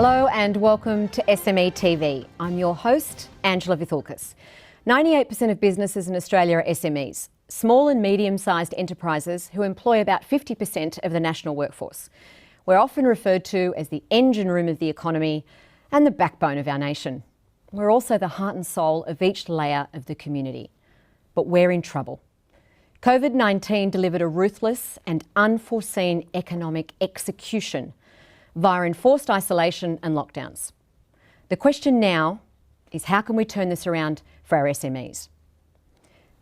Hello and welcome to SME TV. I'm your host, Angela Vithulkis. 98% of businesses in Australia are SMEs, small and medium-sized enterprises who employ about 50% of the national workforce. We're often referred to as the engine room of the economy and the backbone of our nation. We're also the heart and soul of each layer of the community. But we're in trouble. COVID-19 delivered a ruthless and unforeseen economic execution via enforced isolation and lockdowns. The question now is, how can we turn this around for our SMEs?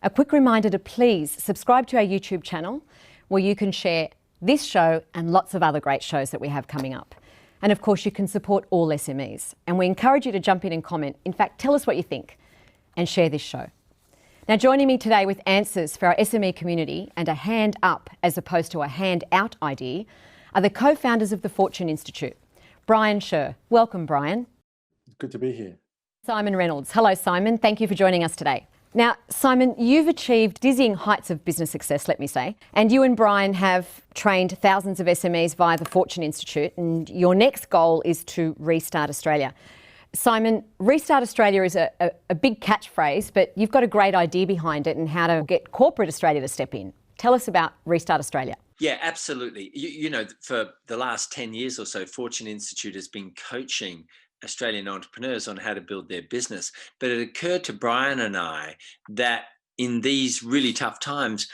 A quick reminder to please subscribe to our YouTube channel, where you can share this show and lots of other great shows that we have coming up. And of course, you can support all SMEs. And we encourage you to jump in and comment. In fact, tell us what you think and share this show. Now, joining me today with answers for our SME community and a hand up as opposed to a hand out idea are the co-founders of the Fortune Institute, Brian Sher. Welcome, Brian. Good to be here. Simon Reynolds. Hello, Simon. Thank you for joining us today. Now, Simon, you've achieved dizzying heights of business success, let me say, and you and Brian have trained thousands of SMEs via the Fortune Institute, and your next goal is to restart Australia. Simon, Restart Australia is a big catchphrase, but you've got a great idea behind it and how to get corporate Australia to step in. Tell us about Restart Australia. Yeah, absolutely. You know, for the last 10 years or so, Fortune Institute has been coaching Australian entrepreneurs on how to build their business. But it occurred to Brian and I that in these really tough times,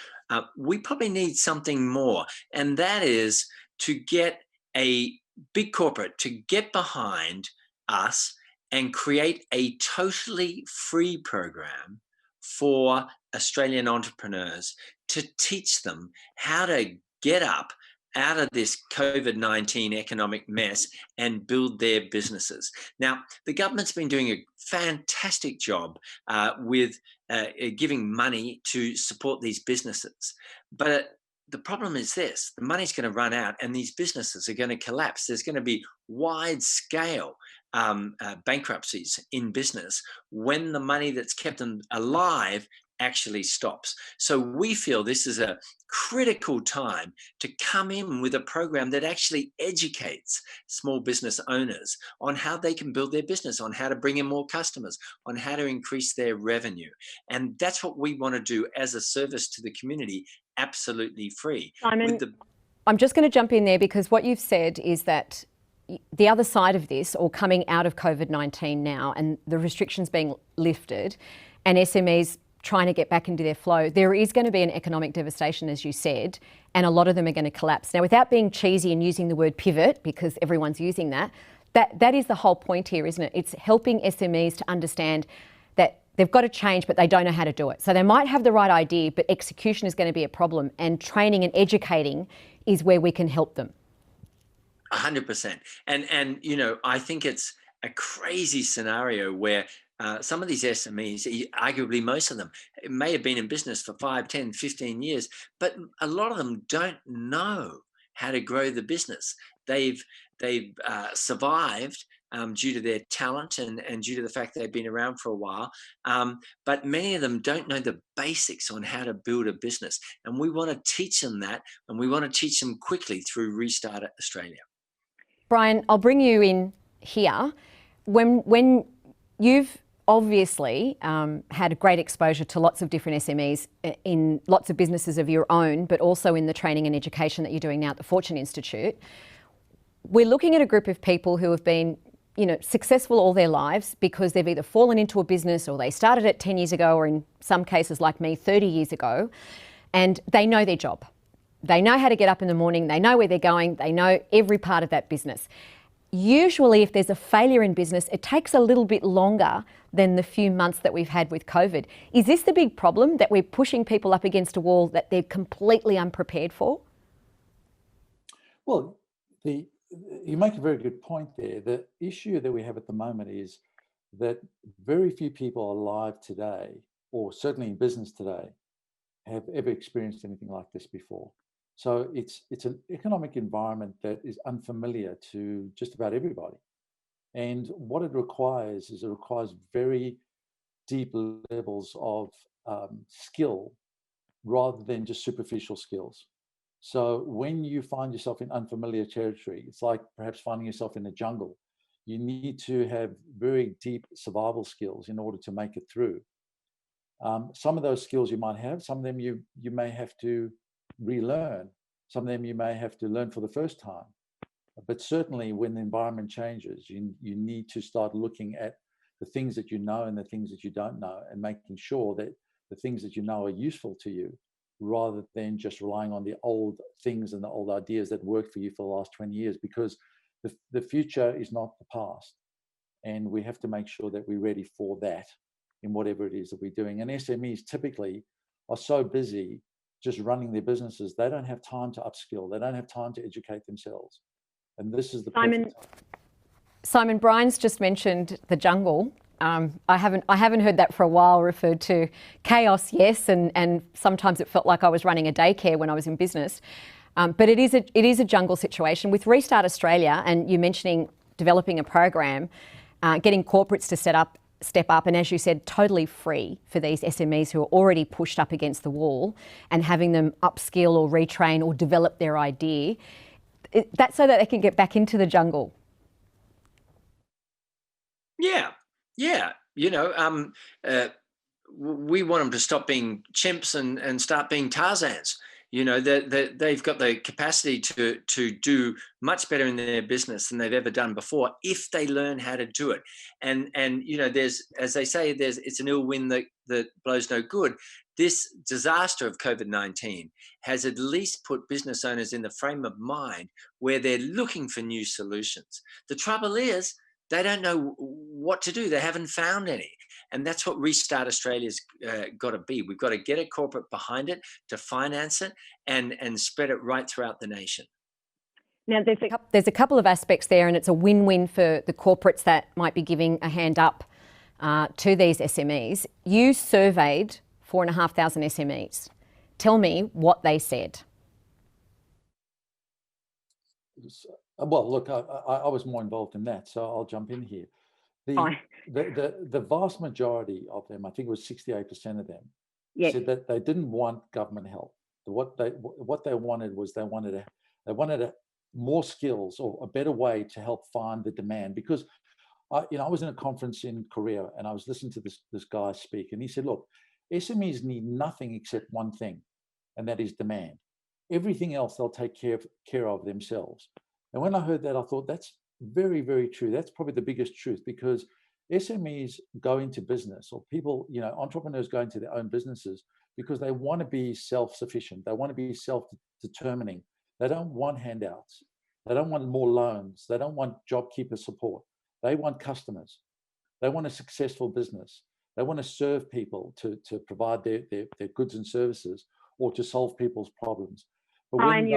we probably need something more. And that is to get a big corporate to get behind us and create a totally free program for Australian entrepreneurs to teach them how to get up out of this COVID-19 economic mess and build their businesses. Now, the government's been doing a fantastic job with giving money to support these businesses. But the problem is this: the money's going to run out and these businesses are going to collapse. There's going to be wide-scale bankruptcies in business when the money that's kept them alive actually stops. So we feel this is a critical time to come in with a program that actually educates small business owners on how they can build their business, on how to bring in more customers, on how to increase their revenue. And that's what we want to do as a service to the community, absolutely free. Simon, I'm just going to jump in there because what you've said is that the other side of this, or coming out of COVID-19 now and the restrictions being lifted and SMEs trying to get back into their flow, there is going to be an economic devastation, as you said, and a lot of them are going to collapse. Now, without being cheesy and using the word pivot, because everyone's using that is the whole point here, isn't it? It's helping SMEs to understand that they've got to change, but they don't know how to do it. So they might have the right idea, but execution is going to be a problem, and training and educating is where we can help them. 100%. And you know, I think it's a crazy scenario where some of these SMEs, arguably most of them, may have been in business for 5, 10, 15 years, but a lot of them don't know how to grow the business. They've survived due to their talent and due to the fact they've been around for a while. But many of them don't know the basics on how to build a business. And we want to teach them that, and we want to teach them quickly through Restart Australia. Brian, I'll bring you in here. When you've obviously had a great exposure to lots of different SMEs in lots of businesses of your own, but also in the training and education that you're doing now at the Fortune Institute, we're looking at a group of people who have been, you know, successful all their lives because they've either fallen into a business or they started it 10 years ago, or in some cases like me, 30 years ago, and they know their job. They know how to get up in the morning, they know where they're going, they know every part of that business. Usually, if there's a failure in business, it takes a little bit longer than the few months that we've had with COVID. Is this the big problem, that we're pushing people up against a wall that they're completely unprepared for? Well, you make a very good point there. The issue that we have at the moment is that very few people alive today, or certainly in business today, have ever experienced anything like this before. So it's an economic environment that is unfamiliar to just about everybody. And what it requires is very deep levels of skill rather than just superficial skills. So when you find yourself in unfamiliar territory, it's like perhaps finding yourself in a jungle. you need to have very deep survival skills in order to make it through. Some of those skills you might have, some of them you may have to relearn, some of them you may have to learn for the first time. But certainly when the environment changes, you need to start looking at the things that you know and the things that you don't know, and making sure that the things that you know are useful to you, rather than just relying on the old things and the old ideas that worked for you for the last 20 years, because the future is not the past. And we have to make sure that we're ready for that in whatever it is that we're doing. And SMEs typically are so busy just running their businesses, they don't have time to upskill, they don't have time to educate themselves. And this is the perfect time. Siimon, Brian's just mentioned the jungle. I haven't heard that for a while, referred to chaos, yes, and sometimes it felt like I was running a daycare when I was in business. But it is a jungle situation. With Restart Australia, and you mentioning developing a program, getting corporates to step up, and as you said, totally free for these SMEs who are already pushed up against the wall, and having them upskill or retrain or develop their idea. That's so that they can get back into the jungle. Yeah. We want them to stop being chimps and start being Tarzans. They've got the capacity to do much better in their business than they've ever done before if they learn how to do it. And there's, as they say, it's an ill wind that blows no good. This disaster of COVID-19 has at least put business owners in the frame of mind where they're looking for new solutions. The trouble is, they don't know what to do. They haven't found any. And that's what Restart Australia's got to be. We've got to get a corporate behind it to finance it and spread it right throughout the nation. Now, there's a couple of aspects there, and it's a win-win for the corporates that might be giving a hand up to these SMEs. You surveyed 4,500 SMEs. Tell me what they said. Well, look, I was more involved in that, so I'll jump in here. The vast majority of them, I think it was 68% of them, yes, said that they didn't want government help. What they wanted was they wanted more skills or a better way to help find the demand. Because I was in a conference in Korea and I was listening to this guy speak, and he said, look, SMEs need nothing except one thing, and that is demand. Everything else they'll take care of themselves. And when I heard that, I thought that's very, very true. That's probably the biggest truth, because SMEs go into business, or people, entrepreneurs go into their own businesses because they want to be self-sufficient. They want to be self-determining. They don't want handouts. They don't want more loans. They don't want JobKeeper support. They want customers. They want a successful business. They want to serve people to provide their goods and services, or to solve people's problems. Brian,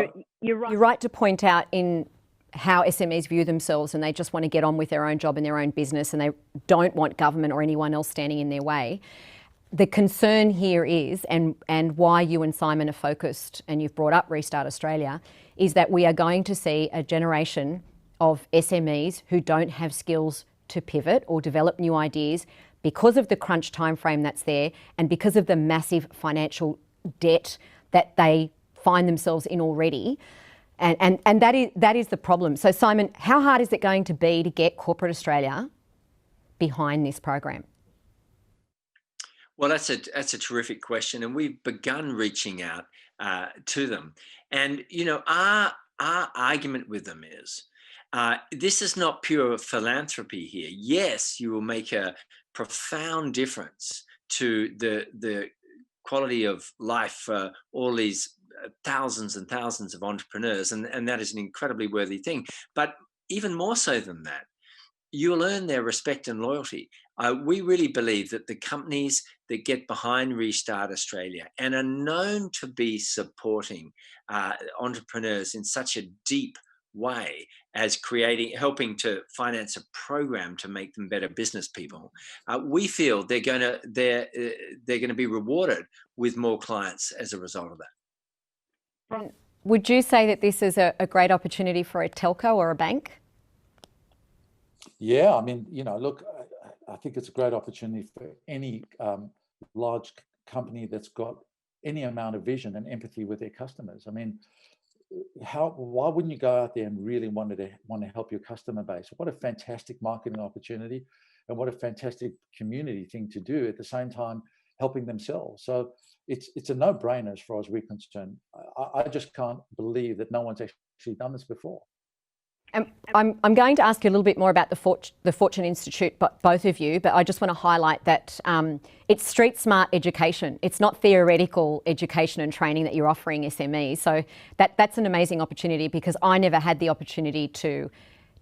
you're right to point out in how SMEs view themselves, and they just want to get on with their own job and their own business, and they don't want government or anyone else standing in their way. The concern here is, and why you and Siimon are focused, and you've brought up Restart Australia, is that we are going to see a generation of SMEs who don't have skills to pivot or develop new ideas because of the crunch timeframe that's there, and because of the massive financial debt that they find themselves in already. And that is the problem. So Siimon, how hard is it going to be to get corporate Australia behind this program? Well, that's a terrific question, and we've begun reaching out to them. And our argument with them is, this is not pure philanthropy here. Yes, you will make a profound difference to the quality of life for all these thousands and thousands of entrepreneurs, and that is an incredibly worthy thing. But even more so than that, you'll earn their respect and loyalty. We really believe that the companies that get behind Restart Australia and are known to be supporting entrepreneurs in such a deep way as helping to finance a program to make them better business people, we feel they're going to be rewarded with more clients as a result of that. Would you say that this is a great opportunity for a telco or a bank? Yeah, I mean, look, I think it's a great opportunity for any large company that's got any amount of vision and empathy with their customers. I mean, why wouldn't you go out there and really want to help your customer base? What a fantastic marketing opportunity, and what a fantastic community thing to do at the same time helping themselves. So it's a no-brainer as far as we're concerned. I just can't believe that no one's actually done this before. I'm going to ask you a little bit more about the Fortune Institute, but both of you, but I just want to highlight that it's street smart education. It's not theoretical education and training that you're offering SMEs. So that's an amazing opportunity, because I never had the opportunity to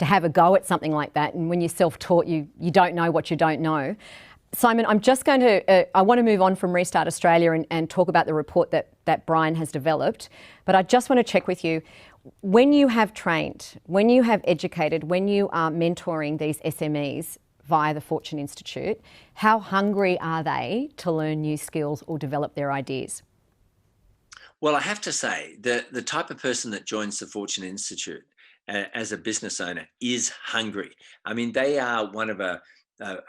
have a go at something like that. And when you're self-taught, you don't know what you don't know. Siimon, I'm just going to, I want to move on from Restart Australia and talk about the report that Brian has developed, but I just want to check with you. When you have trained, when you have educated, when you are mentoring these SMEs via the Fortune Institute, how hungry are they to learn new skills or develop their ideas? Well, I have to say that the type of person that joins the Fortune Institute as a business owner is hungry. I mean, they are one of a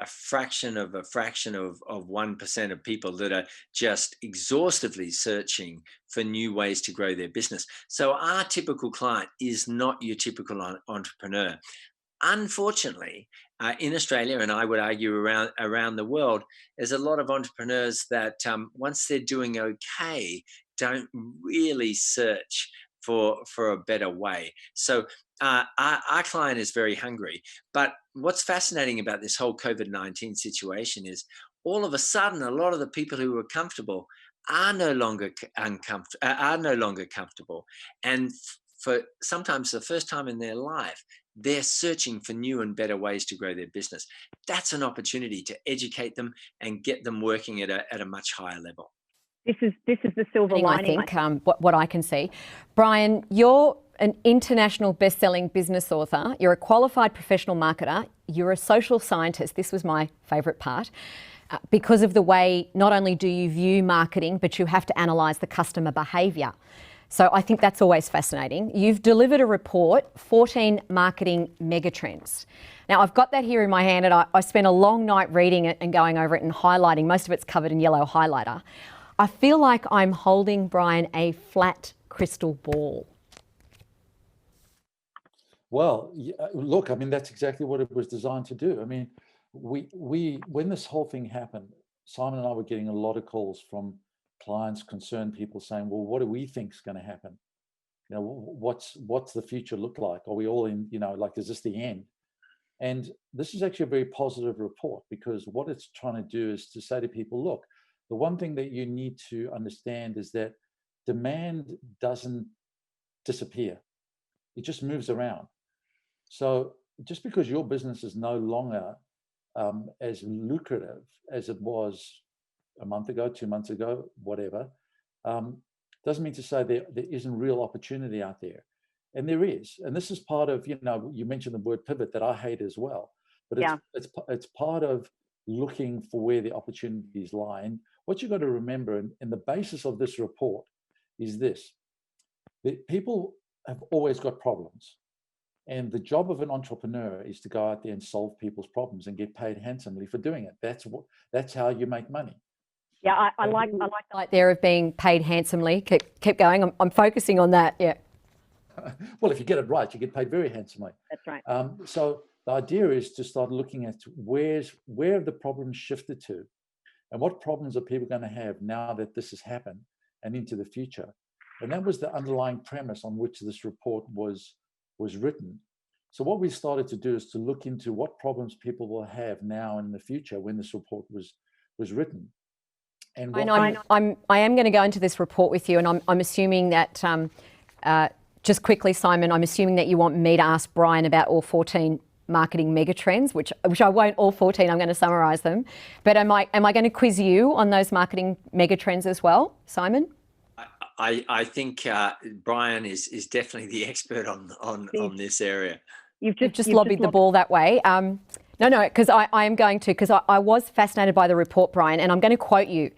fraction of 1% of people that are just exhaustively searching for new ways to grow their business. So our typical client is not your typical entrepreneur. Unfortunately, in Australia, and I would argue around the world, there's a lot of entrepreneurs that once they're doing okay, don't really search for a better way. So our client is very hungry. But what's fascinating about this whole COVID-19 situation is all of a sudden, a lot of the people who were comfortable are no longer comfortable. And for sometimes the first time in their life, they're searching for new and better ways to grow their business. That's an opportunity to educate them and get them working at a much higher level. This is the silver lining. I think what I can see. Brian, you're an international best-selling business author. You're a qualified professional marketer. You're a social scientist. This was my favourite part. Because of the way not only do you view marketing, but you have to analyse the customer behaviour. So I think that's always fascinating. You've delivered a report, 14 marketing megatrends. Now, I've got that here in my hand, and I spent a long night reading it and going over it and highlighting. Most of it's covered in yellow highlighter. I feel like I'm holding, Brian, a flat crystal ball. Well, look, I mean, that's exactly what it was designed to do. I mean, when this whole thing happened, Siimon and I were getting a lot of calls from clients, concerned people saying, well, what do we think is going to happen? You know, what's the future look like? Are we all in, you know, like, is this the end? And this is actually a very positive report, because what it's trying to do is to say to people, look, the one thing that you need to understand is that demand doesn't disappear. It just moves around. So just because your business is no longer as lucrative as it was a month ago, 2 months ago, whatever, doesn't mean to say there isn't real opportunity out there. And there is. And this is part of, you know, you mentioned the word pivot that I hate as well. But it's part of looking for where the opportunities lie. And what you've got to remember, and the basis of this report is this: that people have always got problems. And the job of an entrepreneur is to go out there and solve people's problems and get paid handsomely for doing it. That's how you make money. Yeah, I like the idea of being paid handsomely. Keep going. I'm focusing on that. Yeah. Well, if you get it right, you get paid very handsomely. That's right. So the idea is to start looking at where have the problems shifted to, and what problems are people going to have now that this has happened and into the future. And that was the underlying premise on which this report was written. So what we started to do is to look into what problems people will have now and in the future when this report was written. And I am going to go into this report with you, and I'm assuming that, just quickly, Siimon, I'm assuming that you want me to ask Brian about all 14 marketing megatrends, which I won't all 14, I'm going to summarise them. But am I going to quiz you on those marketing megatrends as well, Siimon? I think Brian is definitely the expert on this area. You've just lobbied the ball that way. No, because I am going to, because I was fascinated by the report, Brian, and I'm going to quote you.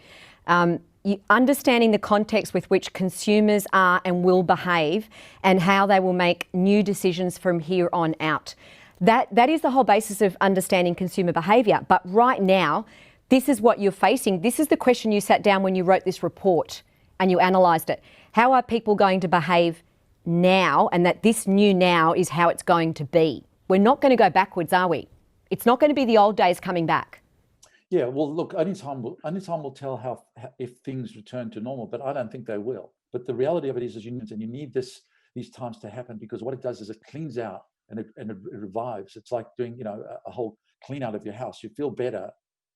Understanding the context with which consumers are and will behave and how they will make new decisions from here on out. That is the whole basis of understanding consumer behaviour. But right now, this is what you're facing. This is the question you sat down when you wrote this report and you analysed it. How are people going to behave now, and that this new now is how it's going to be. We're not going to go backwards, are we? It's not going to be the old days coming back. Yeah, well, look, only time will tell how if things return to normal, but I don't think they will. But the reality of it is you need these times to happen, because what it does is it cleans out and it revives. It's like doing a whole clean out of your house. You feel better.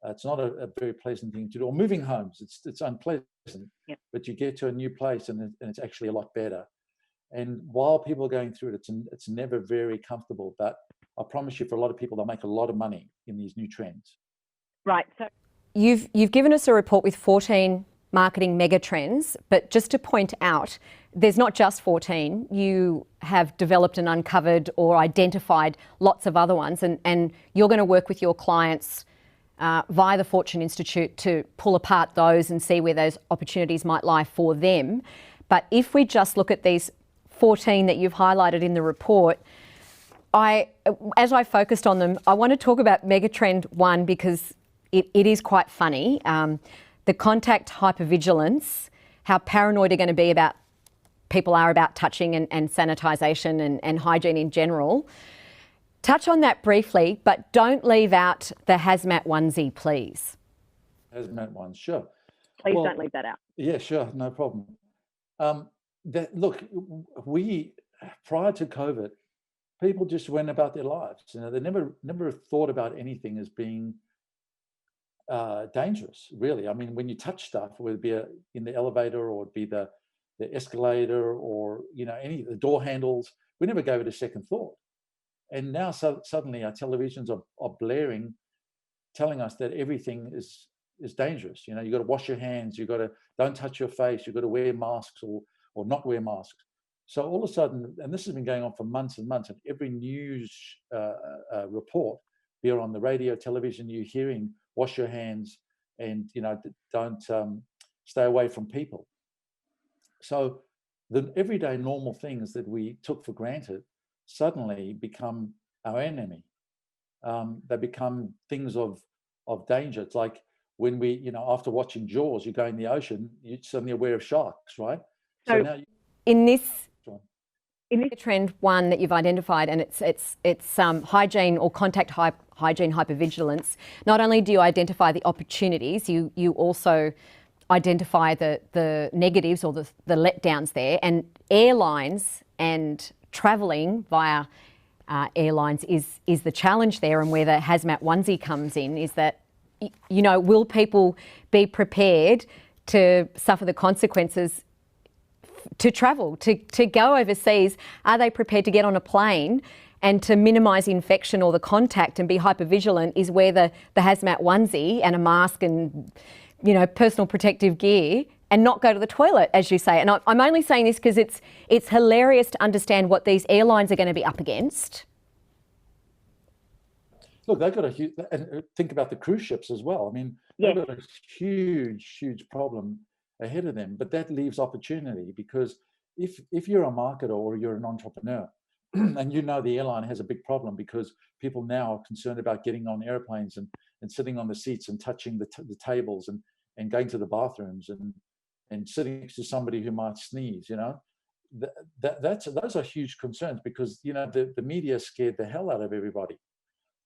It's not a very pleasant thing to do. Or moving homes, it's unpleasant, but you get to a new place and it's actually a lot better. And while people are going through it, it's never very comfortable. But I promise you, for a lot of people, they'll make a lot of money in these new trends. Right. So you've given us a report with 14 marketing mega trends, but just to point out, there's not just 14. You have developed and uncovered or identified lots of other ones, and you're going to work with your clients via the Fortune Institute to pull apart those and see where those opportunities might lie for them. But if we just look at these 14 that you've highlighted in the report, as I focused on them, I want to talk about megatrend 1 because it is quite funny. The contact hypervigilance, how paranoid people are about touching and sanitisation and hygiene in general. Touch on that briefly, but don't leave out the hazmat onesie, please. Hazmat ones, sure. Please don't leave that out. Yeah, sure, no problem. Look, prior to COVID, people just went about their lives. They never thought about anything as being dangerous, really. I mean, when you touch stuff, whether it be in the elevator or it be the escalator or the door handles, we never gave it a second thought. And now suddenly our televisions are blaring, telling us that everything is dangerous. You've got to wash your hands, don't touch your face, you've got to wear masks or not wear masks. So all of a sudden, and this has been going on for months and months, and every news report, be it on the radio, television, you're hearing wash your hands and don't stay away from people. So the everyday normal things that we took for granted suddenly become our enemy. They become things of danger. It's like when we, after watching Jaws, you go in the ocean, you're suddenly aware of sharks, right? So now in this trend 1 that you've identified, and it's hygiene or contact hygiene hypervigilance, not only do you identify the opportunities, you also identify the negatives or the letdowns there. And airlines and travelling via airlines is the challenge there, and where the hazmat onesie comes in is that, will people be prepared to suffer the consequences to travel, to go overseas? Are they prepared to get on a plane and to minimise infection or the contact and be hypervigilant? Is where the hazmat onesie and a mask and personal protective gear, and not go to the toilet, as you say. And I'm only saying this because it's hilarious to understand what these airlines are going to be up against. Look, they've got and think about the cruise ships as well. I mean, they've got a huge problem ahead of them, but that leaves opportunity, because if you're a marketer or you're an entrepreneur and the airline has a big problem because people now are concerned about getting on airplanes and sitting on the seats and touching the tables and going to the bathrooms and sitting next to somebody who might sneeze, those are huge concerns, because the media scared the hell out of everybody.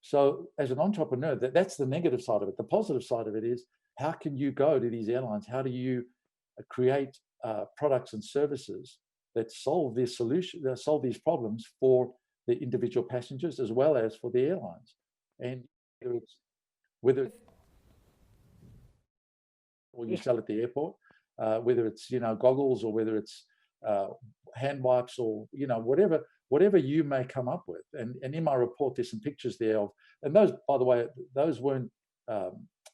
So as an entrepreneur, that's the negative side of it. The positive side of it is, how can you go to these airlines? How do you create products and services that solve these problems for the individual passengers as well as for the airlines? And whether you sell at the airport, whether it's goggles or whether it's hand wipes or whatever you may come up with. And in my report, there's some pictures there of, and those, by the way, those weren't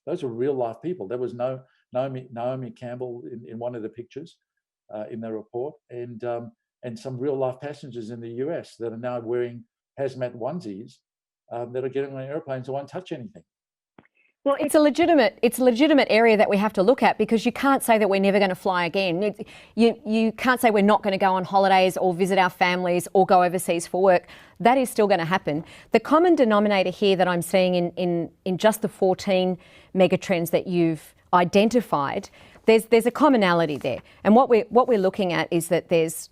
those were real life people. There was Naomi Campbell in one of the pictures in the report, and some real life passengers in the US that are now wearing hazmat onesies that are getting on airplanes and won't touch anything. Well, it's a legitimate area that we have to look at, because you can't say that we're never going to fly again. You can't say we're not going to go on holidays or visit our families or go overseas for work. That is still going to happen. The common denominator here that I'm seeing in just the 14 megatrends that you've identified, there's a commonality there. And what we're looking at is that there's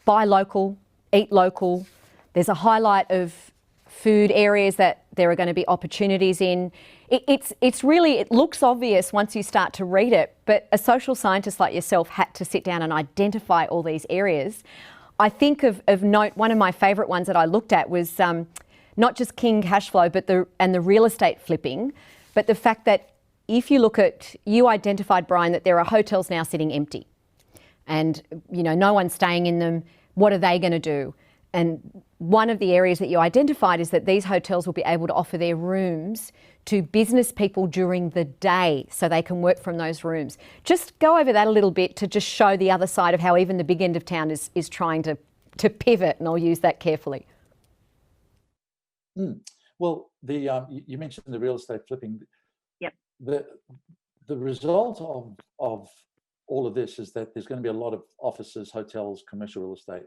buy local, eat local. There's a highlight of food areas that there are going to be opportunities in. It's really, it looks obvious once you start to read it, but a social scientist like yourself had to sit down and identify all these areas. I think of note, one of my favourite ones that I looked at was not just king cash flow, but the real estate flipping, but the fact that if you look at, you identified, Brian, that there are hotels now sitting empty and, you know, no one's staying in them. What are they going to do? And one of the areas that you identified is that these hotels will be able to offer their rooms to business people during the day so they can work from those rooms. Just go over that a little bit to just show the other side of how even the big end of town is trying to pivot, and I'll use that carefully. Well, you mentioned the real estate flipping. Yep. The result of all of this is that there's going to be a lot of offices, hotels, commercial real estate,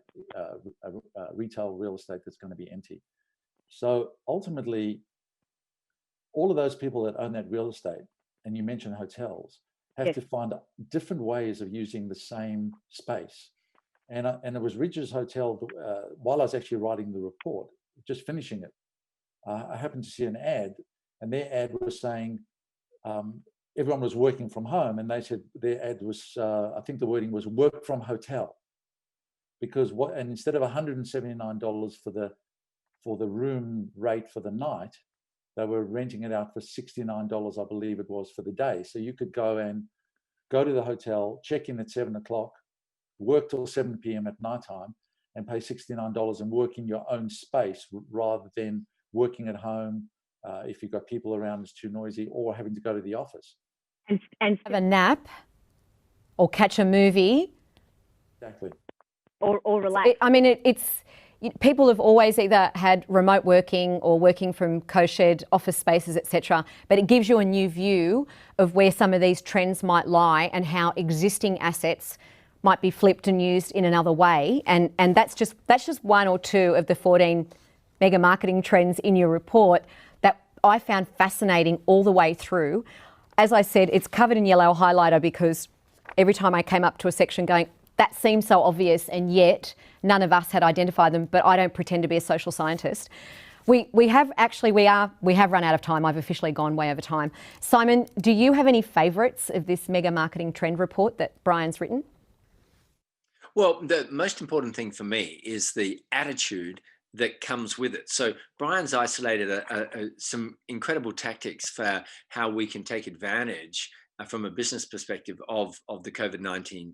retail real estate that's going to be empty. So ultimately, all of those people that own that real estate, and you mentioned hotels, have to find different ways of using the same space. And it was Ridge's Hotel, while I was actually writing the report, just finishing it, I happened to see an ad, and their ad was saying, everyone was working from home, and they said their ad was, I think the wording was work from hotel, because and instead of $179 for the room rate for the night, they were renting it out for $69, I believe it was, for the day. So you could go to the hotel, check in at 7 o'clock, work till 7 p.m. at nighttime, and pay $69 and work in your own space rather than working at home. If you've got people around, it's too noisy, or having to go to the office. And Have a nap or catch a movie. Exactly. Or relax. It's people have always either had remote working or working from co-shared office spaces, etc. But it gives you a new view of where some of these trends might lie and how existing assets might be flipped and used in another way. And that's just one or two of the 14 mega marketing trends in your report that I found fascinating all the way through. As I said, it's covered in yellow highlighter because every time I came up to a section going, that seems so obvious, and yet none of us had identified them, but I don't pretend to be a social scientist. We have run out of time. I've officially gone way over time. Siimon, do you have any favourites of this mega marketing trend report that Brian's written? Well, the most important thing for me is the attitude that comes with it. So Brian's isolated some incredible tactics for how we can take advantage from a business perspective of the COVID-19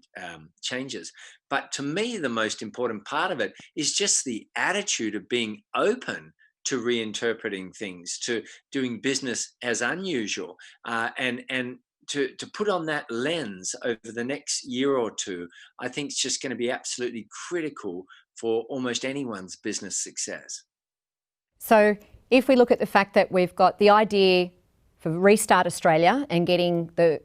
changes. But to me, the most important part of it is just the attitude of being open to reinterpreting things, to doing business as unusual, and to put on that lens over the next year or two. I think it's just going to be absolutely critical for almost anyone's business success. So if we look at the fact that we've got the idea for Restart Australia and getting the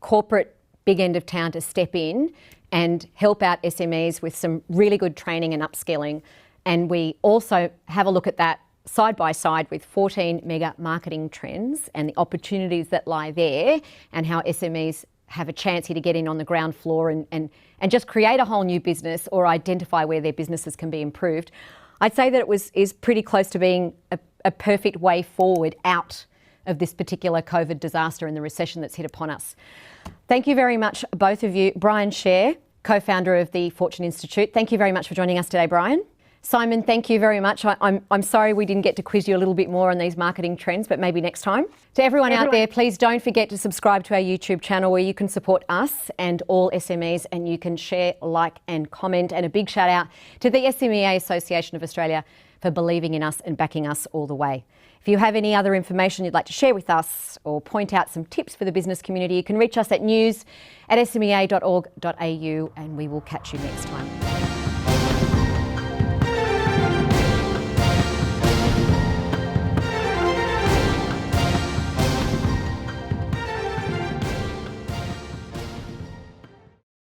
corporate big end of town to step in and help out SMEs with some really good training and upskilling, and we also have a look at that side by side with 14 mega marketing trends and the opportunities that lie there, and how SMEs have a chance here to get in on the ground floor and just create a whole new business or identify where their businesses can be improved. I'd say that it is pretty close to being a perfect way forward out of this particular COVID disaster and the recession that's hit upon us. Thank you very much, both of you. Brian Sher, co-founder of the Fortune Institute. Thank you very much for joining us today, Brian. Siimon, thank you very much. I'm sorry we didn't get to quiz you a little bit more on these marketing trends, but maybe next time. To everyone out there, please don't forget to subscribe to our YouTube channel where you can support us and all SMEs, and you can share, like and comment. And a big shout out to the SMEA Association of Australia for believing in us and backing us all the way. If you have any other information you'd like to share with us or point out some tips for the business community, you can reach us at news@smea.org.au, and we will catch you next time.